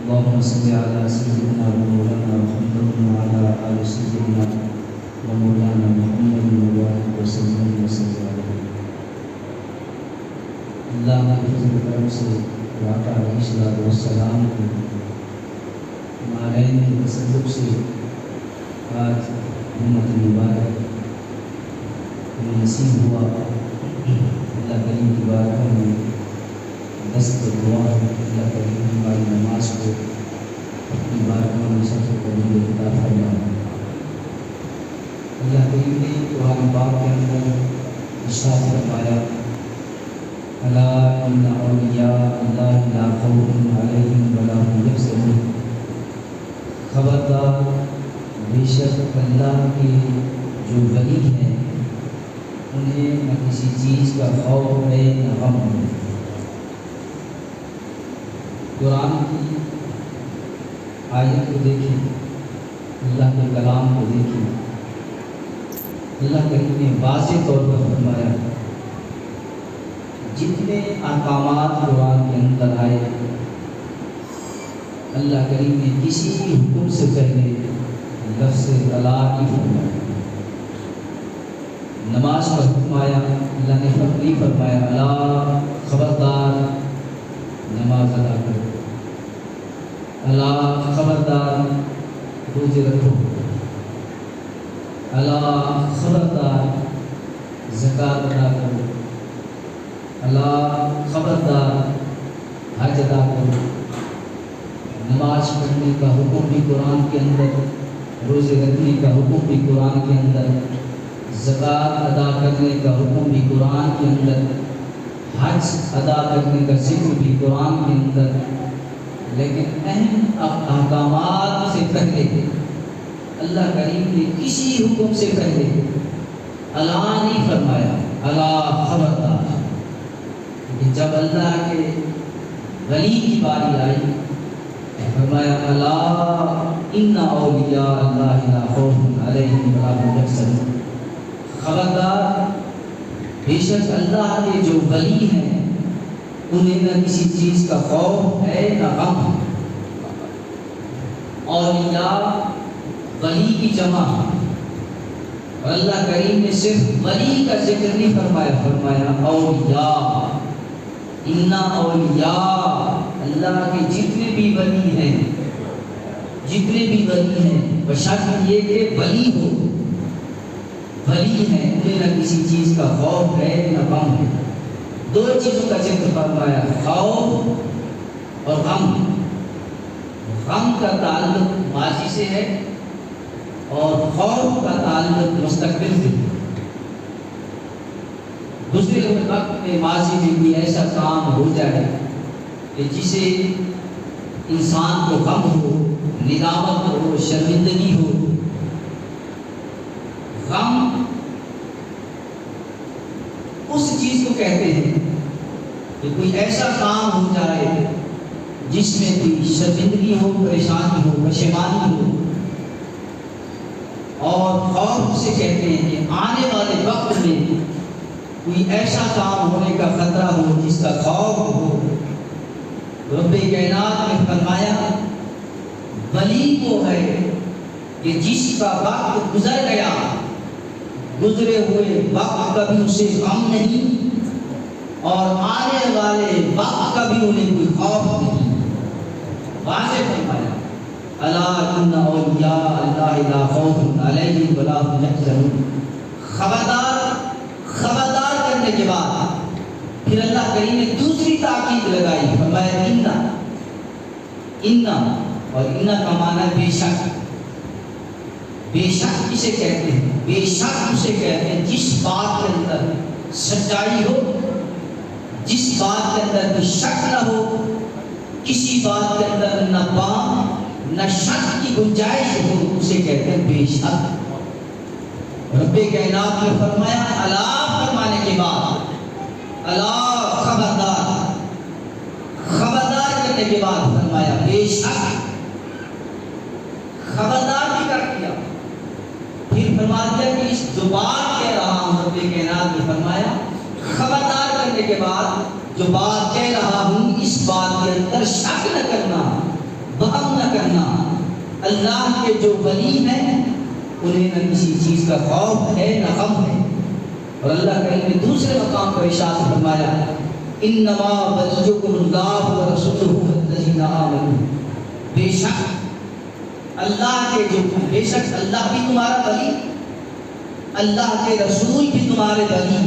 اللهم صل على سيدنا ومولانا محمد وعلى آل سيدنا ومولانا محمد وبارك وسلم عليه. اللہ نے فضل و کرم سے واقع علیہ الصلوۃ والسلام کو مالین کے تصدق سے آج امت مبارک میں نصیب ہوا. اللہ کریم کی بارگاہ میں دست دعا اللہ کریم ہماری نماز کو اپنی بارگاہ میں سب سے پہلے عطا فرمائے. اللہ کریم نے قرآن پاک کے اندر ارشاد فرمایا الا ان اولیاء اللہ لا خوف علیہم ولا هم یحزنون. خبردار بے شک اللہ کے جو ولی ہیں انہیں نہ کسی چیز کا خوف ہے نہ غم ہے. قرآن کی آیت کو دیکھیں, اللہ کے کلام کو دیکھیں. اللہ کریم نے واضح طور پر فرمایا جتنے احکامات قرآن کے اندر آئے اللہ کریم نے کسی حکم سے پہلے لفظ الا کی فرمایا. نماز کا حکم آیا اللہ نے نہیں فرمایا الا خبردار نماز ادا کرو, الا خبردار روزے رکھو, الا خبردار زکوٰۃ ادا کرو, الا خبردار حج ادا کرو. نماز پڑھنے کا حکم بھی قرآن کے اندر, روزے رکھنے کا حکم بھی قرآن کے اندر, زکوٰۃ ادا کرنے کا حکم بھی قرآن کے اندر, حج ادا کرنے کا ذکر بھی قرآن کے اندر. لیکن اہم احکامات سے پہلے اللہ کریم نے کسی حکم سے پہلے الا نہیں فرمایا, الا خبردار. جب اللہ کے ولی کی باری آئی فرمایا الا ان اولیاء اللہ لا خوف علیہم ولا هم یحزنون. خبردار بے شک اللہ کے جو ولی ہیں انہیں نہ کسی چیز کا خوف ہے نہ غم. اولیاء ولی کی جمع, اور اللہ کریم نے صرف ولی کا ذکر نہیں فرمایا, فرمایا اولیاء. ان اولیاء اللہ کے جتنے بھی ولی ہیں, جتنے بھی ولی ہیں بشرط یہ کہ ولی ہو, ولی ہیں انہیں نہ کسی چیز کا خوف ہے نہ غم ہے. دو چیزوں کا ذکر فرمایا, خوف اور غم. غم کا تعلق ماضی سے ہے اور خوف کا تعلق مستقبل سے. گزرے ہوئے وقت میں ماضی میں بھی ایسا کام ہو جائے کہ جسے انسان کو غم ہو, ندامت ہو, شرمندگی ہو. غم اس چیز کو کہتے ہیں کہ کوئی ایسا کام ہو جائے جس میں کوئی شرمندگی ہو, پریشانی ہو, پشیمانی ہو. اور خوف سے کہتے ہیں کہ آنے والے وقت میں کوئی ایسا کام ہونے کا خطرہ ہو جس کا خوف ہو. رب کائنات نے فرمایا ولی وہ ہے کہ جس کا وقت گزر گیا, گزرے ہوئے وقت کا بھی اسے غم نہیں اور آنے والے وقت کا بھی انہیں کوئی خوف نہیں. واضح فرمایا الا ان اولیاء اللہ لا خوف علیہم ولا هم یحزنون. خبردار, خبردار کرنے کے بعد پھر اللہ کریم نے دوسری تاکید لگائی, فرمایا ان اور ان کا معنی بے شک. بے شک کسے کہتے ہیں؟ بے شک اسے کہتے ہیں جس بات کے اندر سچائی ہو، جس بات کے اندر کوئی شک نہ ہو، کسی بات کے اندر نہ بام نہ شک کی گنجائش ہو، اسے کہتے ہیں بے شک۔ رب کائنات نے فرمایا الا فرمانے کے بعد، الا خبردار، خبردار کرنے کے بعد فرمایا بے شک، خبردار بھی کر دیا، پھر فرما دیا کہ اس جو بات کہہ رہا ہوں، رب کائنات نے فرمایا خبردار کرنے کے بعد جو بات کہہ رہا ہوں اس بات کے اندر شک نہ کرنا، وہم نہ کرنا۔ اللہ کے جو ولی ہیں انہیں نہ کسی چیز کا خوف ہے نہ غم ہے۔ اور اللہ کریم نے دوسرے مقام پر ارشاد فرمایا انما ولیکم اللہ ورسولہ والذین آمنوا، بے شک اللہ کے جو، بے شک اللہ بھی تمہارا ولی، اللہ کے رسول بھی تمہارے ولی،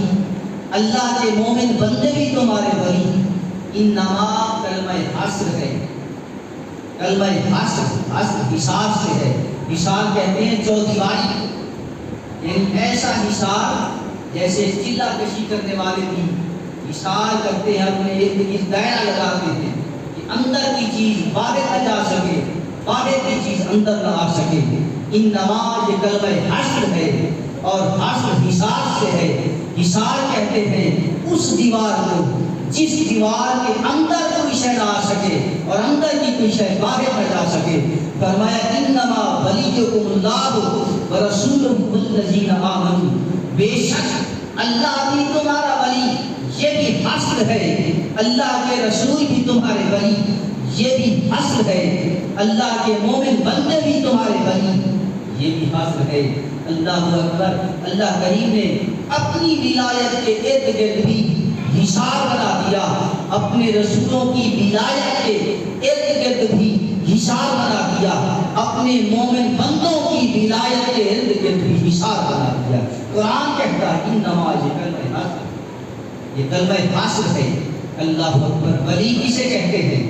اللہ کے مومن بندے بھی تمہارے ولی۔ انما کلمہ حصر ہے، کلمہ حصر، حصر حصار سے ہے، حصار کہتے ہیں چودیواری، یعنی ایسا حصار جیسے چلہ کشی کرنے والے بھی حصار کرتے ہیں، اپنے ارد گرد دائرہ لگاتے ہیں کہ اندر کی چیز باہر نہ جا سکے، باہر کی چیز اندر نہ آ سکے۔ انما یہ کلمہ حصر ہے، اور حصر حصار سے ہے۔ حصار کہتے ہیں اس دیوار کو جس دیوار کے اندر کوئی شے نہ آ سکے اور اندر کی کوئی شے باہر نہ جا سکے۔ فرمایا انما ولیکم اللہ ورسولہ والذین آمنوا، بے شک اللہ بھی تمہارا ولی، یہ بھی حصر ہے، اللہ کے رسول بھی تمہارے ولی، یہ بھی حصر ہے، اللہ کے مومن بندے بھی تمہارے ولی، یہ بھی حصر ہے۔ اللہ اکبر۔ اللہ کریم نے اپنی ولایت کے ارد گرد بھی حصار بنا دیا، اپنے رسولوں کی ولایت کے ارد گرد بھی حصار بنا دیا، اپنے مومن بندوں کی ولایت کے ارد گرد بھی حصار بنا دیا۔ قرآن کہتا ہے انما یہ کلمہ حصر، یہ کلمہ حصر ہے۔ اللہ اکبر۔ ولی کسے کہتے ہیں؟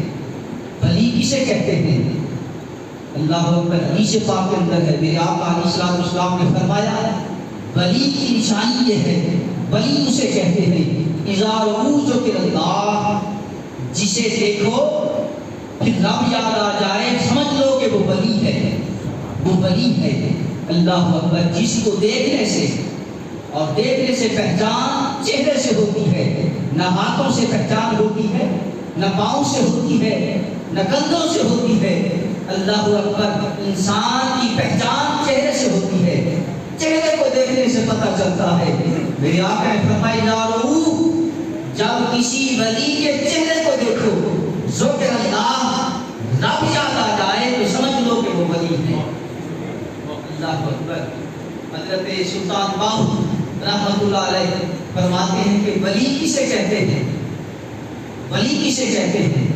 ولی کسے کہتے ہیں؟ اللہ اکبر۔ حدیث پاک کے اندر ہے، میرے آقا علیہ السلام نے فرمایا ولی کی نشانی یہ ہے، ولی اسے کہتے ہیں اذا رؤوا ذکر اللہ، جسے دیکھو پھر رب یاد آ جائے، سمجھ لو کہ وہ ولی ہے، وہ ولی ہے۔ اللہ اکبر۔ جس کو دیکھنے سے، اور دیکھنے سے پہچان چہرے سے ہوتی ہے، نہ ہاتھوں سے پہچان ہوتی ہے، نہ پاؤں سے ہوتی ہے، نہ کندھوں سے ہوتی ہے۔ اللہ اکبر۔ انسان کی پہچان چہرے سے ہوتی ہے، چہرے کو دیکھنے سے پتہ چلتا ہے۔ میرے آقا نے فرمایا جب کسی ولی کے چہرے کو دیکھو، ذکر اللہ، رب یاد آ جائے، تو سمجھ لو کہ وہ ولی ہے۔ اللہ اکبر۔ حضرت سلطان باہو رحمۃ اللہ علیہ فرماتے ہیں کہ ولی کسے کہتے ہیں؟ ولی کسے کہتے ہیں؟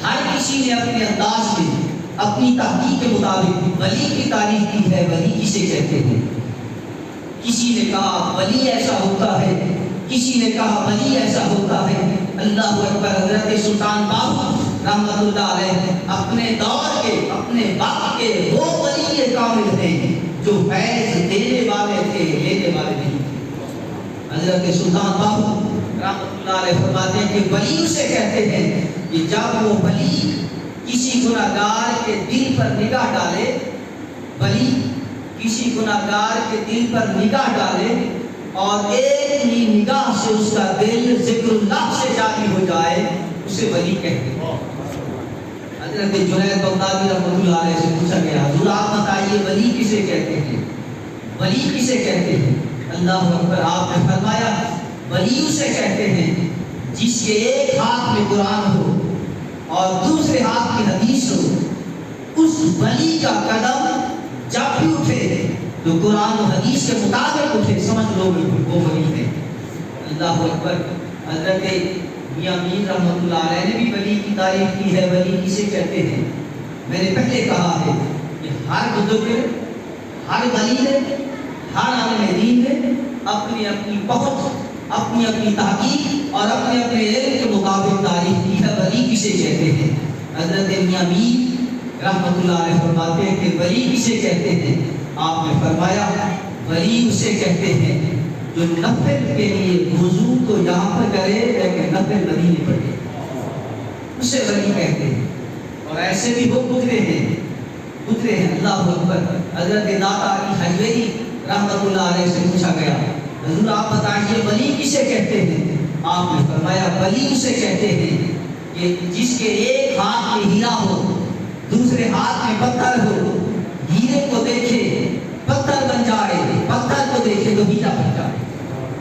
ہر کسی نے اپنے انداز میں، اپنی تحقیق کے مطابق ولی کی تعریف کی ہے۔ ولی کسے کہتے ہیں؟ کسی نے کہا ولی ایسا ہوتا ہے، کسی نے کہا ولی ایسا ہوتا ہے۔ اللہ اکبر۔ حضرت سلطان باہو رحمۃ اللہ علیہ اپنے دور کے، اپنے وقت کے وہ ولی کامل تھے جو فیض دینے والے تھے، لینے والے نہیں تھے۔ حضرت سلطان باہو رحمۃ اللہ علیہ فرماتے ہیں کہ ولی اسے کہتے ہیں کہ جب وہ ولی کسی گناہگار کے دل پر نگاہ ڈالے، ولی کسی گناہگار کے دل پر نگاہ ڈالے اور ایک ہی نگاہ سے اس کا دل ذکر اللہ سے جاری ہو جائے، اسے ولی کہتے ہیں۔ حضرت جنید بغدادی رحمۃ اللہ علیہ سے پوچھا گیا حضور آپ بتائیے ولی کسے کہتے ہیں؟ ولی کسے کہتے ہیں؟ اللہ اکبر۔ آپ نے فرمایا ولی اسے کہتے ہیں جس کے ایک ہاتھ میں قرآن ہو اور دوسرے ہاتھ کی حدیث ہو، اس ولی کا قدم جب بھی اٹھے تو قرآن و حدیث کے مطابق اٹھے، سمجھ لو وہ ولی ہے۔ اللہ اکبر۔ حضرت میاں میر رحمۃ اللہ علیہ نے بھی ولی کی تعریف کی ہے۔ ولی کسے کہتے ہیں؟ میں نے پہلے کہا ہے کہ ہر بزرگ، ہر ولی نے، ہر عالم دین نے اپنی اپنی پہنچ، اپنی اپنی تحقیق اور اپنے اپنے علم کے مطابق تعریف کی ہے ولی کسے کہتے ہیں۔ حضرت میاں میر رحمۃ اللہ علیہ فرماتے ہیں کہ ولی کسے کہتے ہیں؟ آپ نے فرمایا ولی اسے کہتے ہیں جو نفل کے لیے اسے ولی کہتے ہیں. اور ایسے بھی وہ گزرے ہیں اللہ اکبر. حضرت داتا علی حجویری رحمۃ اللہ علیہ سے پوچھا گیا حضور آپ بتائیے ولی کسے کہتے ہیں؟ آپ نے فرمایا ولی اسے کہتے ہیں کہ جس کے ایک ہاتھ میں ہیرا ہو دوسرے ہاتھ میں پتھر ہو, ہیرے کو دیکھے پتھر بن جائے, پتھر کو دیکھے تو ہیرا بن جائے,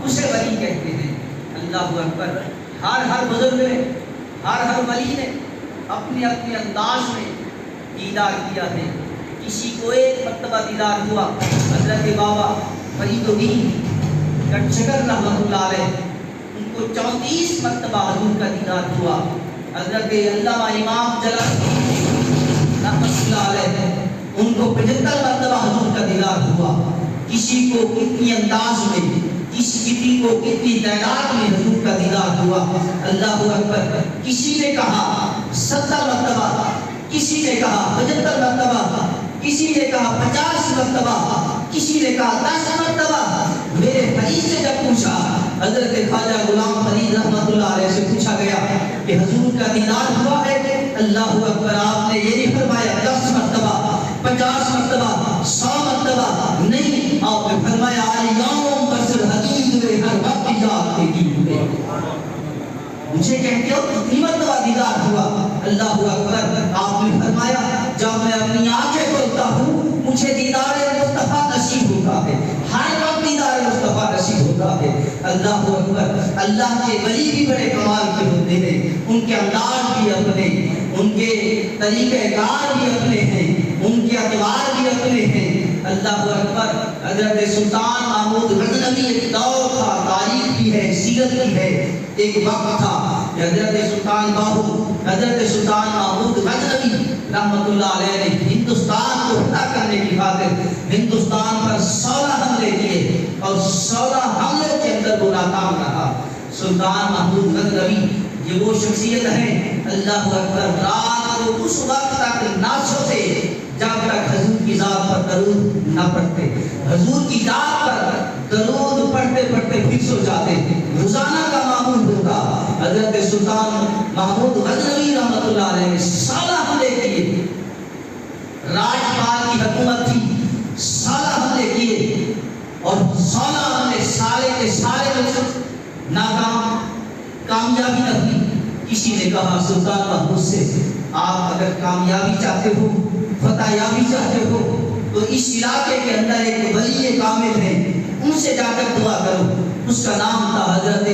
اسے ولی کہتے ہیں. اللہ اکبر. ہر بزرگ نے ہر ولی نے اپنے اپنے انداز میں دیدار کیا ہے. کسی کو ایک مرتبہ دیدار ہوا, حضرت بابا فرید الدین گٹشکر رحمۃ اللہ علیہ ان کو 34 مرتبہ حضور کا دیدار ہوا. حضرت علامہ امام جلال الدین رحمۃ اللہ علیہ ان کو 75 مرتبہ حضور کا دیدار ہوا. کسی کو کتنی انداز میں, کسی کو کتنی تعداد میں حضور کا دیدار ہوا. اللہ اکبر. کسی نے کہا 70 مرتبہ, کسی نے کہا 75 مرتبہ, کسی نے کہا 50 مرتبہ, کسی نے کہا 10 مرتبہ. میرے فرید سے جب پوچھا, حضرت خواجہ غلام فرید رحمۃ اللہ علیہ سے پوچھا گیا کہ حضور کا دیدار ہوا ہے؟ اللہ اکبر. آپ نے یہ نہیں فرمایا 10 مرتبہ, 50 مرتبہ, 100 مرتبہ, نہیں. آپ نے فرمایا یوم بسر حدید میں ہر وقت یاد کے گیت مجھے کہتے ہو کتنی مرتبہ دیدار ہوا؟ اللہ اکبر. آپ نے فرمایا جب میں اپنی آنکھیں کھولتا ہوں مجھے دیدار مصطفیٰ نصیب ہوتا ہے, ہر وقت دیدار مصطفیٰ نصیب ہوتا ہے. اللہ اکبر. اللہ کے ولی بھی بڑے کمال کے ہوتے ہیں, ان کے انداز بھی اپنے, ان کے طریقہ کار بھی اپنے ہیں, ان کے اطوار بھی اپنے ہیں. اللہ اکبر. حضرت سلطان محمود غزنوی ایک دور تھا, تاریخ بھی ہے, سیرت بھی ہے. ایک وقت تھا حضرت سلطان حضرت سلطان محمود غزنوی رحمۃ اللہ علیہ نے ہندوستان کو فتح کرنے کی خاطر ہندوستان پر 16 حملے کیے اور 16 حملے کے اندر وہ ناکام رہا. سلطان محمود غزنوی یہ وہ شخصیت ہے, اللہ اکبر, رات کو اس وقت تک ناسوں سے جب تک حضور کی ذات پر درود نہ پڑھتے, حضور کی ذات پر درود پڑھتے پڑھتے پھر سو جاتے. روزانہ کا معمول ہوتا. حضرت سلطان محمود غزنوی رحمۃ اللہ علیہ نے 16 حملے کیے, راجپال کی حکومت تھی, 16 حملے کیے اور 16 حملے سارے کے سارے ناکام, کامیابی نہ ہوئی. کسی نے کہا سلطان محمود سے آپ اگر کامیابی چاہتے ہو, فتح یابی چاہتے ہو تو اس علاقے کے اندر ایک ولی کامل ہے, ان سے جا کر دعا کرو. اس کا نام تھا حضرت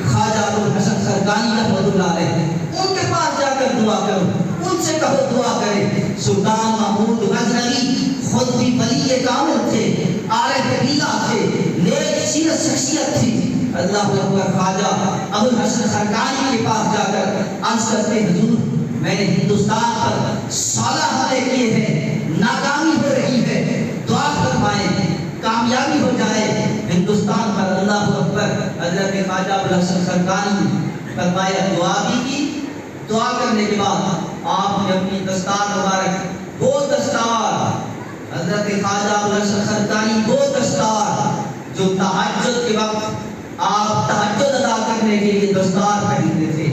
خواجہ ابوالحسن خرقانی رحمۃ اللہ علیہ. ان کے پاس جا کر دعا کرو, ان سے کہو دعا کرے. سلطان محمود غزنوی خود بھی ولی کامل تھے, عارف باللہ تھے, نیک سیرت شخصیت تھی. اللہ اکبر. خواجہ ابوالحسن خرقانی کے پاس جا کر عرض کرتے حضور میں نے ہندوستان پر 16 حملے کیے ہیں, ناکامی ہو رہی ہے, دعا فرمائیں کامیابی ہو جائے ہندوستان پر. اللہ اکبر. حضرت خواجہ ابوالحسن خرقانی فرمایا دعا بھی کی. دعا کرنے کے بعد آپ نے اپنی دستار مبارک, وہ دستار حضرت خواجہ ابوالحسن خرقانی, وہ دستار جو تہجد کے وقت آپ تہجد ادا کرنے کے لیے دستار پہنتے تھے,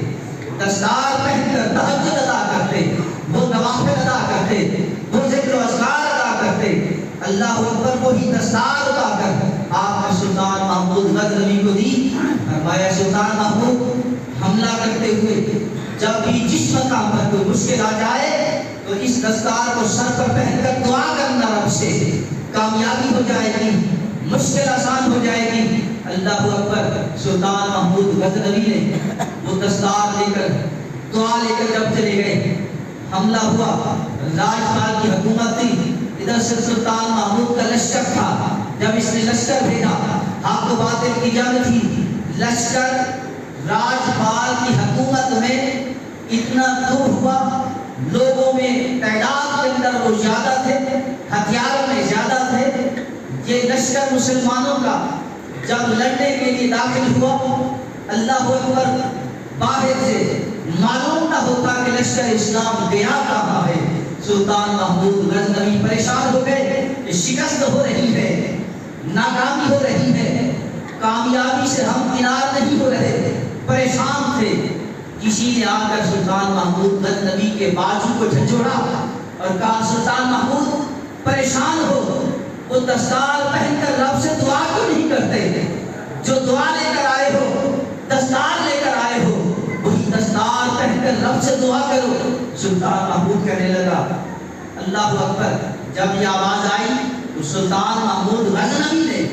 دستار پہن کر تہجد ادا کرتے, وہ نوافل ادا کرتے, وہ ذکر و اذکار ادا کرتے. اللہ اکبر. وہی دستار ادا کر آپ نے سلطان محمود غزنوی کو دی. فرمایا سلطان محمود حملہ کرتے ہوئے جب بھی جس مقام پر کوئی مشکل آ جائے تو اس دستار کو سر پر پہن کر دعا کرنا رب سے, کامیابی ہو جائے گی, مشکل آسان ہو جائے گی. اللہ اکبر. سلطان محمود غزنوی نے وہ دستار لے کر دعا لے کر جب چلے گئے, حملہ ہوا, راجپال کی حکومت تھی, ادھر سے سلطان محمود کا لشکر تھا. جب اس نے لشکر بھیجا, حق و باطل کی جنگ تھی, لشکر راجپال کی حکومت میں اتنا دور ہوا, لوگوں میں تعداد کے اندر وہ زیادہ تھے, ہتھیاروں میں زیادہ تھے. یہ لشکر مسلمانوں کا جب لڑنے کے لیے داخل ہوا, اللہ اکبر, باہر سے معلوم نہ ہوتا کہ لشکر اسلام گیا کہاں ہے. سلطان محمود غزنوی پریشان ہو گئے کہ شکست ہو رہی ہے, ناکامی ہو رہی ہے, کامیابی سے ہم کنار نہیں ہو رہے, پریشان تھے. کسی نے آ کر سلطان محمود غزنوی کے بازو کو جھنجھوڑا اور کہا سلطان محمود پریشان ہو وہ دستار پہن کر رب سے دعا کیوں نہیں کرتے؟ جو دعا لے کر آئے ہو، دستار لے کر آئے ہو، وہی دستار پہن کر رب سے دعا کرو۔ سلطان محمود کہنے لگا اللہ اکبر۔ جب یہ آواز آئی تو سلطان محمود غزنوی نے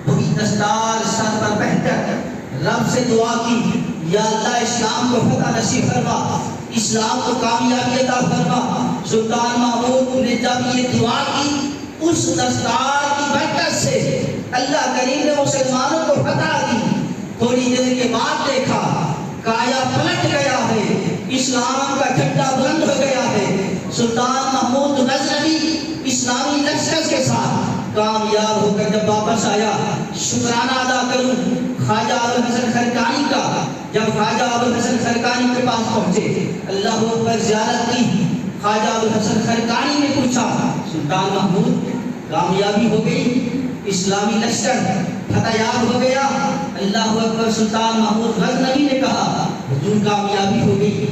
وہی دستار سر پر پہن کر رب سے دعا کی، یا اللہ اسلام کو فتح نصیب فرما، اسلام کو کامیابی عطا فرما۔ سلطان محمود نے جب یہ دعا کی، اس دستار کی برکت سے اللہ کریم نے مسلمانوں کو فتح دی۔ تھوڑی دیر کے بعد دیکھا کایا پلٹ گیا ہے، اسلام کا جھنڈا بلند ہو گیا ہے۔ سلطان محمود غزنوی اسلامی لشکر کے ساتھ کامیاب ہو کر جب واپس آیا، شکرانہ ادا کروں خواجہ ابوالحسن خرقانی کا۔ جب خواجہ ابوالحسن خرقانی کے پاس پہنچے، اللہ اکبر، زیارت کی، خواجہ ابوالحسن خرقانی نے پوچھا سلطان محمود کامیابی ہو گئی، اسلامی لشکر فتح یاب ہو گیا؟ اللہ اکبر۔ سلطان محمود غزنوی نے کہا حضور کامیابی ہو گئی،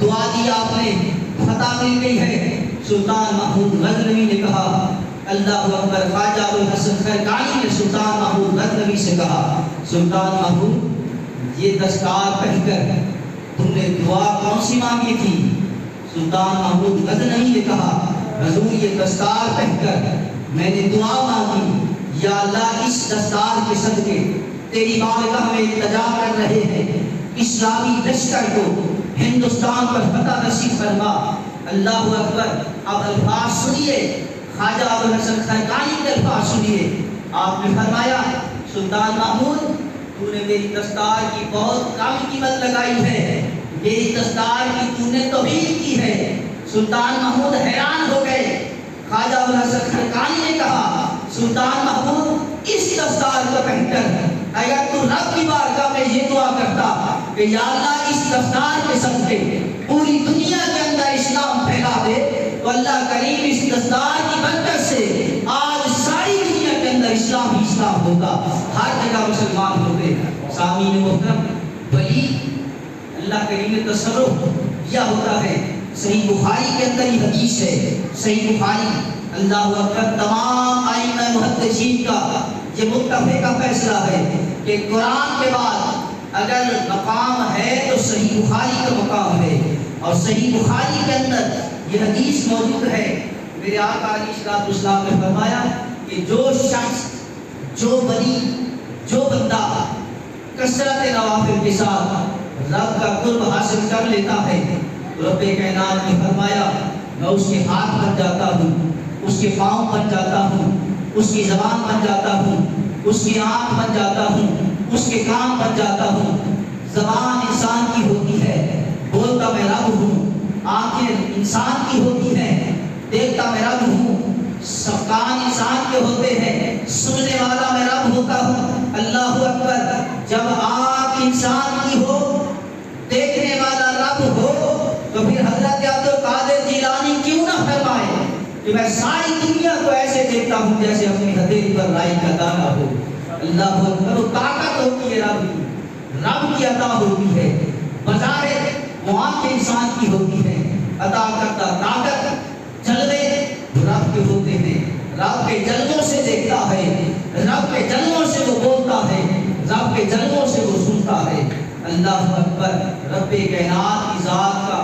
دعا دی آپ نے، فتح مل گئی ہے۔ سلطان محمود غزنوی نے کہا اللہ اکبر۔ خواجہ ابوالحسن خرقانی نے سلطان محمود غزنوی سے کہا سلطان محمود یہ دستار پہن کر تم نے دعا کون سی مانگی تھی؟ سلطان محمود غزنوی نے کہا حضور یہ دستار پہن کر میں نے دعا مانگی، یا اللہ اس دستار کے صدقے تیری بارگاہ میں التجا کر رہے ہیں، اسلامی لشکر کو ہندوستان پر فتح نصیب فرما۔ اللہ اکبر۔ اب الفاظ سنیے، خواجہ ابوالحسن خرقانی کے الفاظ سنیے۔ آپ نے فرمایا سلطان محمود تو نے میری دستار کی بہت کم قیمت لگائی ہے، میری دستار کی تو نے توہین کی ہے۔ سلطان محمود حیران ہو گئے۔ خواجہ ابوالحسن خرقانی نے کہا سلطان محمود اس دستار کو پہن کر اگر تو رب کی بارگاہ میں یہ دعا کرتا کہ یا اللہ اس دستار کے صدقے پوری دنیا کے اندر اسلام پھیلا دے، تو اللہ کریم اس دستار کی برکت سے آج ساری دنیا کے اندر اسلام ہی اسلام ہوگا، ہر جگہ مسلمان ہوگے۔ سامعین محترم، ولی اللہ کریم نے تصرف کیا ہوتا ہے۔ صحیح بخاری کے اندر یہ حدیث ہے، صحیح بخاری۔ اللہ اکبر۔ تمام ائمہ محدثین کا یہ متفقہ فیصلہ ہے کہ قرآن کے بعد اگر مقام ہے تو صحیح بخاری کا مقام ہے، اور صحیح بخاری کے اندر یہ حدیث موجود ہے۔ میرے آقا علیہ الصلوۃ والسلام نے فرمایا کہ جو شخص، جو ولی، جو بندہ کثرت نوافل کے ساتھ رب کا قرب حاصل کر لیتا ہے، رب کائنات نے فرمایا میں اس کے ہاتھ بن جاتا ہوں، اس کے پاؤں بن جاتا ہوں، اس کی زبان بن جاتا ہوں، اس کی آنکھ بن جاتا ہوں، اس کے کان بن جاتا ہوں۔ زبان انسان کی ہوتی ہے، بولتا میں رب ہوں۔ آنکھیں انسان کی ہوتی ہیں، دیکھتا میں رب ہوں۔ سب کان انسان کے ہوتے ہیں، سننے والا میں رب ہوتا ہوں۔ اللہ اکبر۔ جب آنکھ انسان کی ہو، دیکھنے والا رب ہو، تو پھر حضرت عبدالقادر جیلانی کیوں نہ فرمائے کہ میں ساری دنیا کو ایسے دیکھتا ہوں جیسے اپنی ہتھیلی پر رائی کا دانہ ہو۔ اللہ اکبر۔ وہ طاقت ہوتی ہے رب کی، رب کی عطا ہوتی ہے۔ بظاہر وہ آنکھ انسان کی ہوتی ہے، عطا کرتا طاقت جلوے رب کے ہوتے ہیں۔ رب کے جلووں سے دیکھتا ہے، رب کے جلووں سے وہ بولتا ہے، رب کے جلووں سے وہ سنتا ہے۔ اللہ اکبر۔ رب کائنات کی ذات کا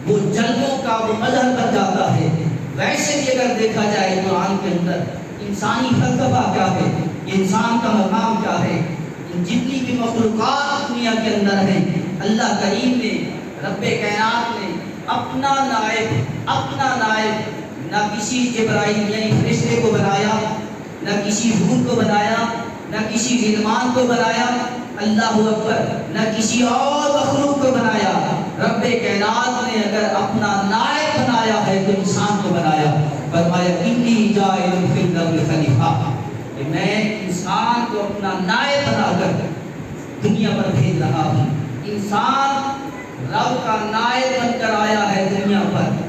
وہ جلووں کا وہ مظہر بن جاتا ہے۔ ویسے بھی اگر دیکھا جائے قرآن کے اندر انسانی فلسفہ کیا ہے، انسان کا مقام کیا ہے، جتنی بھی مخلوقات دنیا کے اندر ہیں، اللہ کریم نے، رب کائنات نے اپنا نائب نہ کسی جبرائیل یعنی فرشتے کو بنایا، نہ کسی حور کو بنایا، نہ کسی غلمان کو بنایا، اللہ اکبر، نہ کسی اور مخلوق کو بنایا۔ رب کائنات نے اگر اپنا نائب بنایا ہے تو انسان کو بنایا۔ فرمایا انی جاعل فی الارض خلیفہ، کہ میں انسان کو اپنا نائب بنا کر دنیا پر بھیج رہا ہوں۔ انسان رب کا نائب بن کر آیا ہے دنیا پر۔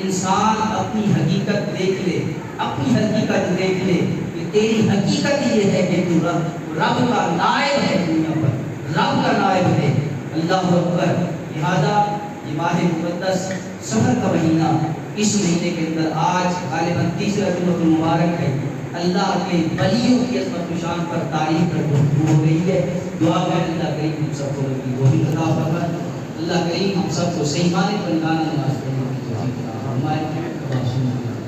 انسان اپنی حقیقت دیکھ لے، اپنی حقیقت دیکھ لے کہ تیری حقیقت یہ ہے کہ تو رب کا نائب ہے دنیا پر، رب کا نائب ہے۔ اللہ اکبر۔ لہذا یہ ماہ مقدس سفر کا مہینہ اس مہینے کے اندر آج غالباً تیسرا جمعہ المبارک ہے، اللہ کے ولیوں کی عظمت و شان پر تعریف پر گفتگو ہو رہی ہے۔ دعا کریں اللہ کریم ہم سب کو کی وہی عطا فرمائے، اللہ کریم ہم سب کو صحیح معنی پر گانا نماز پڑھنے کی توفیق عطا فرمائے۔